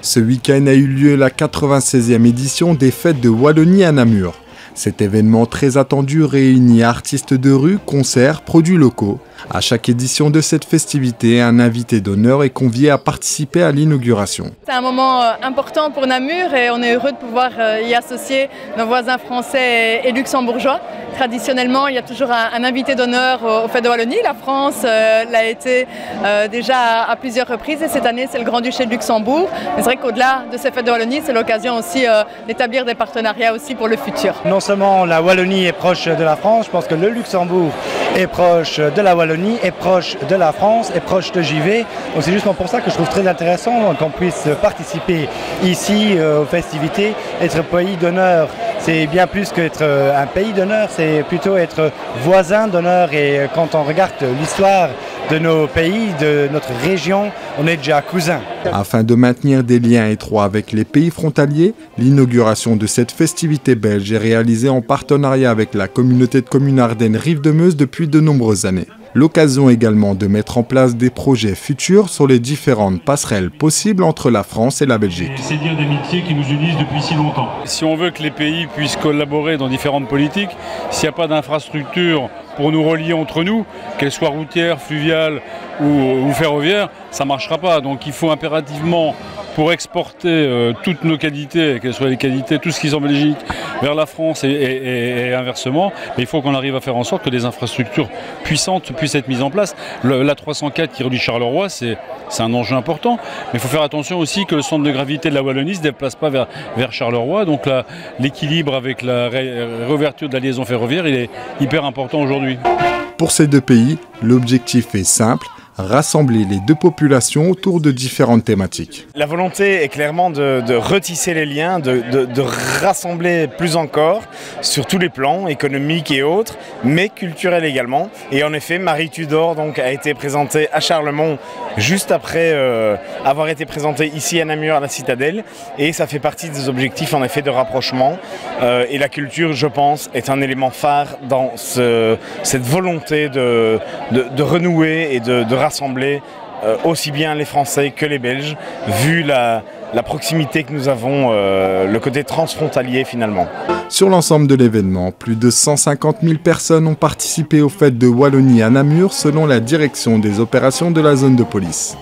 Ce week-end a eu lieu la 96e édition des Fêtes de Wallonie à Namur. Cet événement très attendu réunit artistes de rue, concerts, produits locaux. À chaque édition de cette festivité, un invité d'honneur est convié à participer à l'inauguration. C'est un moment important pour Namur et on est heureux de pouvoir y associer nos voisins français et luxembourgeois. Traditionnellement, il y a toujours un invité d'honneur aux Fêtes de Wallonie. La France l'a été déjà à plusieurs reprises et cette année, c'est le Grand-Duché de Luxembourg. Mais c'est vrai qu'au-delà de ces Fêtes de Wallonie, c'est l'occasion aussi d'établir des partenariats aussi pour le futur. Non seulement la Wallonie est proche de la France, je pense que le Luxembourg est proche de la Wallonie, est proche de la France, est proche de JV. Donc c'est justement pour ça que je trouve très intéressant qu'on puisse participer ici aux festivités, être pays d'honneur. C'est bien plus qu'être un pays d'honneur, c'est plutôt être voisin d'honneur. Et quand on regarde l'histoire de nos pays, de notre région, on est déjà cousins. Afin de maintenir des liens étroits avec les pays frontaliers, l'inauguration de cette festivité belge est réalisée en partenariat avec la communauté de communes Ardennes Rive de Meuse depuis de nombreuses années. L'occasion également de mettre en place des projets futurs sur les différentes passerelles possibles entre la France et la Belgique. C'est liens d'amitié qui nous unissent depuis si longtemps. Si on veut que les pays puissent collaborer dans différentes politiques, s'il n'y a pas d'infrastructure pour nous relier entre nous, qu'elles soient routières, fluviales ou ferroviaires, ça ne marchera pas. Donc il faut impérativement, pour exporter toutes nos qualités, qu'elles soient les qualités, tout ce qui est en Belgique, vers la France et inversement, mais il faut qu'on arrive à faire en sorte que des infrastructures puissantes puissent être mises en place. La 304 qui relie Charleroi, c'est un enjeu important, mais il faut faire attention aussi que le centre de gravité de la Wallonie ne se déplace pas vers Charleroi. Donc l'équilibre avec la réouverture de la liaison ferroviaire, il est hyper important aujourd'hui. Pour ces deux pays, l'objectif est simple: rassembler les deux populations autour de différentes thématiques. La volonté est clairement de retisser les liens, de rassembler plus encore sur tous les plans, économiques et autres, mais culturels également. Et en effet, Marie Tudor donc, a été présentée à Charlemont juste après avoir été présentée ici à Namur à la Citadelle. Et ça fait partie des objectifs en effet de rapprochement. Et la culture, je pense, est un élément phare dans cette volonté de renouer et de rassembler aussi bien les Français que les Belges, vu la proximité que nous avons, le côté transfrontalier finalement. Sur l'ensemble de l'événement, plus de 150 000 personnes ont participé aux Fêtes de Wallonie à Namur selon la direction des opérations de la zone de police.